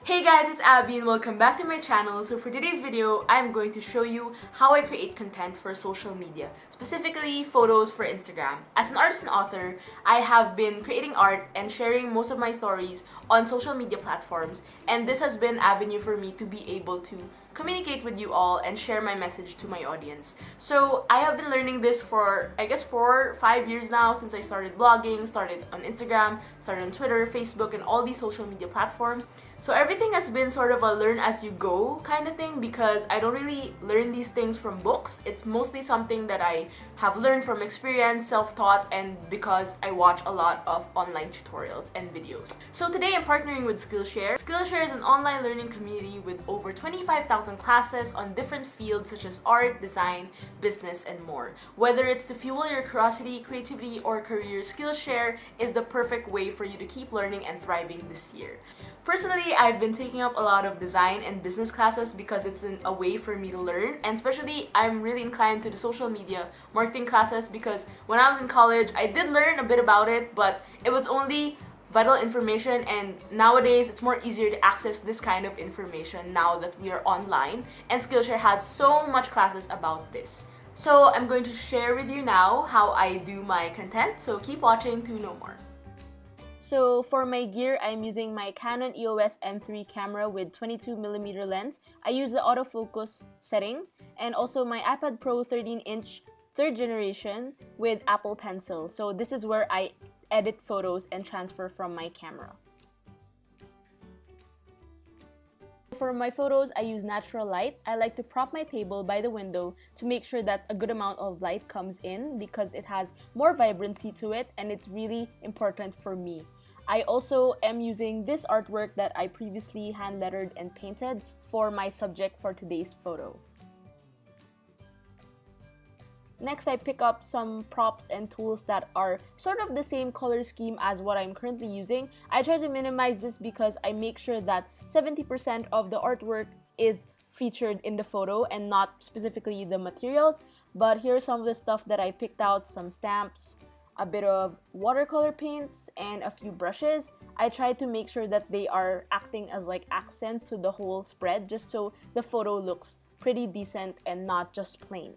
Hey guys, it's Abby and welcome back to my channel. So for today's video, I'm going to show you how I create content for social media, specifically photos for Instagram. As an artist and author, I have been creating art and sharing most of my stories on social media platforms, and this has been an avenue for me to be able to communicate with you all and share my message to my audience. So I have been learning this for I guess 4 or 5 years now, since I started blogging, started on Instagram, started on Twitter, Facebook, and all these social media platforms. So everything has been sort of a learn as you go kind of thing, because I don't really learn these things from books. It's mostly something that I have learned from experience, self-taught, and because I watch a lot of online tutorials and videos. So today I'm partnering with Skillshare. Skillshare is an online learning community with over 25,000 classes on different fields such as art, design, business, and more. Whether it's to fuel your curiosity, creativity, or career, Skillshare is the perfect way for you to keep learning and thriving this year. Personally, I've been taking up a lot of design and business classes because it's a way for me to learn, and especially I'm really inclined to the social media marketing classes because when I was in college, I did learn a bit about it, but it was only vital information, and nowadays it's more easier to access this kind of information now that we are online, and Skillshare has so much classes about this. So I'm going to share with you now how I do my content, so keep watching to know more. So for my gear, I'm using my Canon EOS M3 camera with 22mm lens. I use the autofocus setting, and also my iPad Pro 13-inch 3rd generation with Apple Pencil. So this is where I edit photos and transfer from my camera. For my photos, I use natural light. I like to prop my table by the window to make sure that a good amount of light comes in because it has more vibrancy to it, and it's really important for me. I also am using this artwork that I previously hand lettered and painted for my subject for today's photo. Next, I pick up some props and tools that are sort of the same color scheme as what I'm currently using. I try to minimize this because I make sure that 70% of the artwork is featured in the photo and not specifically the materials. But here's some of the stuff that I picked out: some stamps, a bit of watercolor paints, and a few brushes. I try to make sure that they are acting as like accents to the whole spread, just so the photo looks pretty decent and not just plain.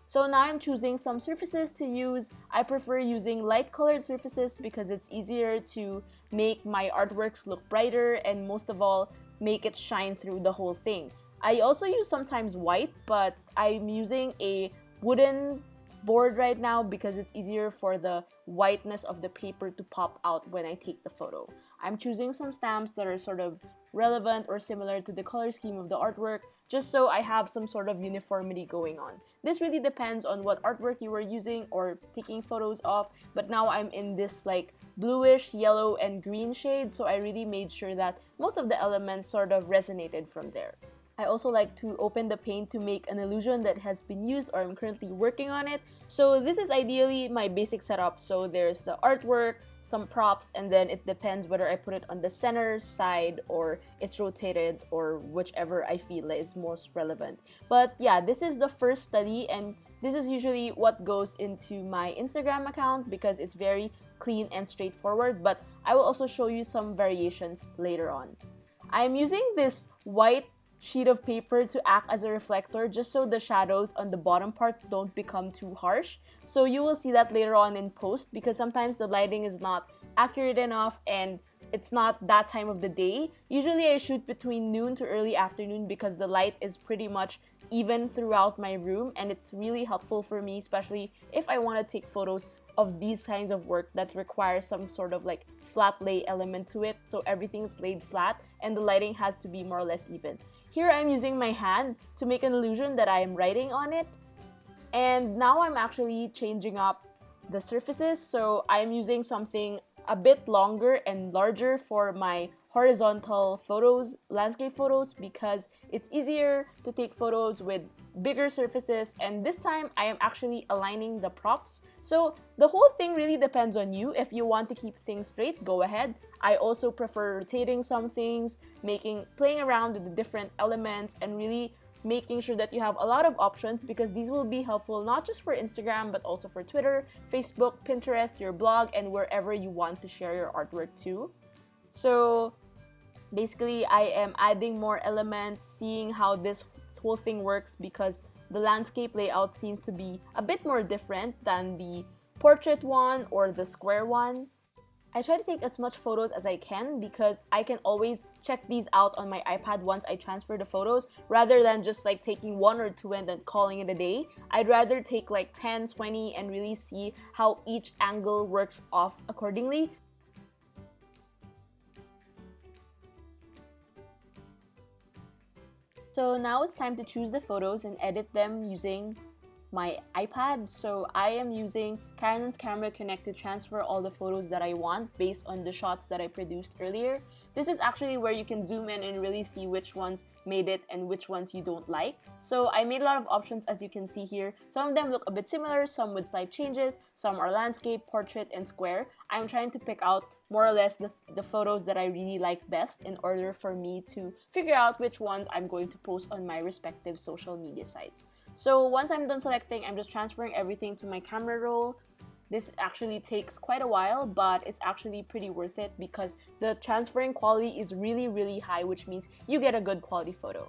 So now I'm choosing some surfaces to use. I prefer using light colored surfaces because it's easier to make my artworks look brighter, and most of all, make it shine through the whole thing. I also use sometimes white, but I'm using a wooden board right now because it's easier for the whiteness of the paper to pop out when I take the photo. I'm choosing some stamps that are sort of relevant or similar to the color scheme of the artwork, just so I have some sort of uniformity going on. This really depends on what artwork you are using or taking photos of, but now I'm in this like bluish, yellow, and green shade, so I really made sure that most of the elements sort of resonated from there. I also like to open the paint to make an illusion that has been used or I'm currently working on it. So this is ideally my basic setup. So there's the artwork, some props, and then it depends whether I put it on the center, side, or it's rotated, or whichever I feel is most relevant. But yeah, this is the first study, and this is usually what goes into my Instagram account because it's very clean and straightforward, but I will also show you some variations later on. I'm using this white sheet of paper to act as a reflector just so the shadows on the bottom part don't become too harsh. So you will see that later on in post because sometimes the lighting is not accurate enough and it's not that time of the day. Usually I shoot between noon to early afternoon because the light is pretty much even throughout my room, and it's really helpful for me, especially if I want to take photos of these kinds of work that requires some sort of like flat lay element to it, so everything's laid flat and the lighting has to be more or less even. Here I'm using my hand to make an illusion that I am writing on it, and now I'm actually changing up the surfaces, so I'm using something a bit longer and larger for my horizontal photos, landscape photos, because it's easier to take photos with bigger surfaces, and this time I am actually aligning the props. So the whole thing really depends on you. If you want to keep things straight, go ahead. I also prefer rotating some things, playing around with the different elements, and really making sure that you have a lot of options because these will be helpful not just for Instagram but also for Twitter, Facebook, Pinterest, your blog, and wherever you want to share your artwork to. So Basically, I am adding more elements, seeing how this whole thing works because the landscape layout seems to be a bit more different than the portrait one or the square one. I try to take as much photos as I can because I can always check these out on my iPad once I transfer the photos rather than just like taking one or two and then calling it a day. I'd rather take like 10, 20 and really see how each angle works off accordingly. So now it's time to choose the photos and edit them using my iPad. So I am using Canon's Camera Connect to transfer all the photos that I want based on the shots that I produced earlier. This is actually where you can zoom in and really see which ones made it and which ones you don't like. So I made a lot of options, as you can see here. Some of them look a bit similar, some with slight changes, some are landscape, portrait, and square. I'm trying to pick out more or less the photos that I really like best in order for me to figure out which ones I'm going to post on my respective social media sites. So once I'm done selecting, I'm just transferring everything to my camera roll. This actually takes quite a while, but it's actually pretty worth it because the transferring quality is really high, which means you get a good quality photo.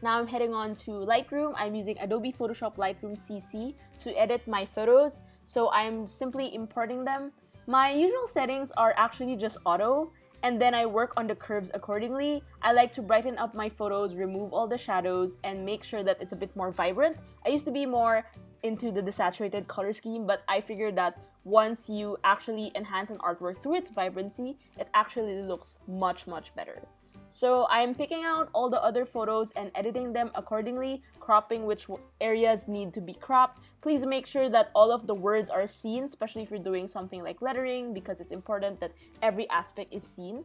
Now I'm heading on to Lightroom. I'm using Adobe Photoshop Lightroom CC to edit my photos. So I'm simply importing them. My usual settings are actually just auto, and then I work on the curves accordingly. I like to brighten up my photos, remove all the shadows, and make sure that it's a bit more vibrant. I used to be more into the desaturated color scheme, but I figured that once you actually enhance an artwork through its vibrancy, it actually looks much better. So I'm picking out all the other photos and editing them accordingly, cropping which areas need to be cropped. Please make sure that all of the words are seen, especially if you're doing something like lettering, because it's important that every aspect is seen.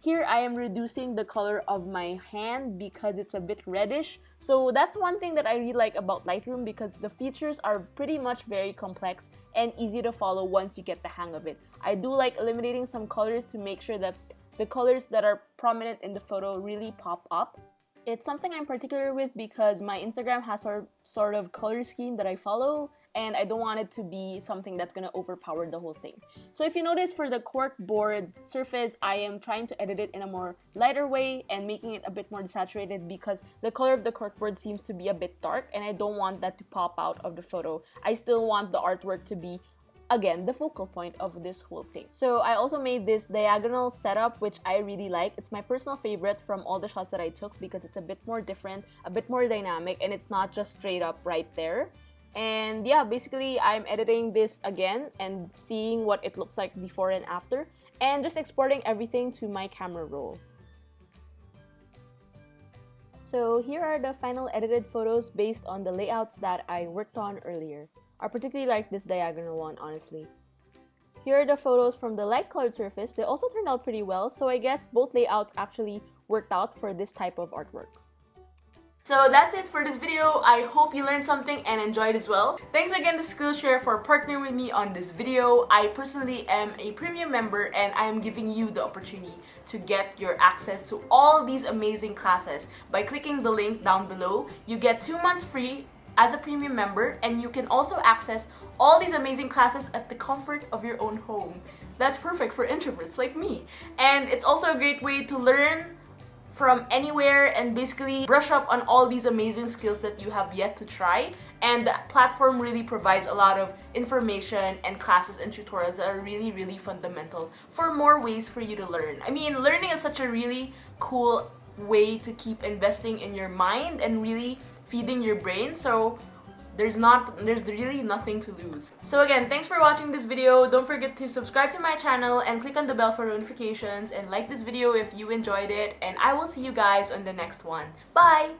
Here I am reducing the color of my hand because it's a bit reddish. So that's one thing that I really like about Lightroom, because the features are pretty much very complex and easy to follow once you get the hang of it. I do like eliminating some colors to make sure that the colors that are prominent in the photo really pop up. It's something I'm particular with because my Instagram has sort of color scheme that I follow, and I don't want it to be something that's going to overpower the whole thing. So if you notice, for the cork board surface, I am trying to edit it in a more lighter way and making it a bit more desaturated because the color of the cork board seems to be a bit dark and I don't want that to pop out of the photo. I still want the artwork to be, again, the focal point of this whole thing. So I also made this diagonal setup, which I really like. It's my personal favorite from all the shots that I took because it's a bit more different, a bit more dynamic, and it's not just straight up right there. And yeah, basically I'm editing this again and seeing what it looks like before and after, and just exporting everything to my camera roll. So here are the final edited photos based on the layouts that I worked on earlier. I particularly like this diagonal one, honestly. Here are the photos from the light colored surface. They also turned out pretty well, so I guess both layouts actually worked out for this type of artwork. So that's it for this video. I hope you learned something and enjoyed as well. Thanks again to Skillshare for partnering with me on this video. I personally am a premium member and I am giving you the opportunity to get your access to all these amazing classes. By clicking the link down below, you get 2 months free as a premium member, and you can also access all these amazing classes at the comfort of your own home. That's perfect for introverts like me. And it's also a great way to learn from anywhere and basically brush up on all these amazing skills that you have yet to try. And the platform really provides a lot of information and classes and tutorials that are really fundamental for more ways for you to learn. I mean, learning is such a really cool way to keep investing in your mind and really feeding your brain, so there's really nothing to lose. So again, thanks for watching this video. Don't forget to subscribe to my channel and click on the bell for notifications, and like this video if you enjoyed it, and I will see you guys on the next one. Bye!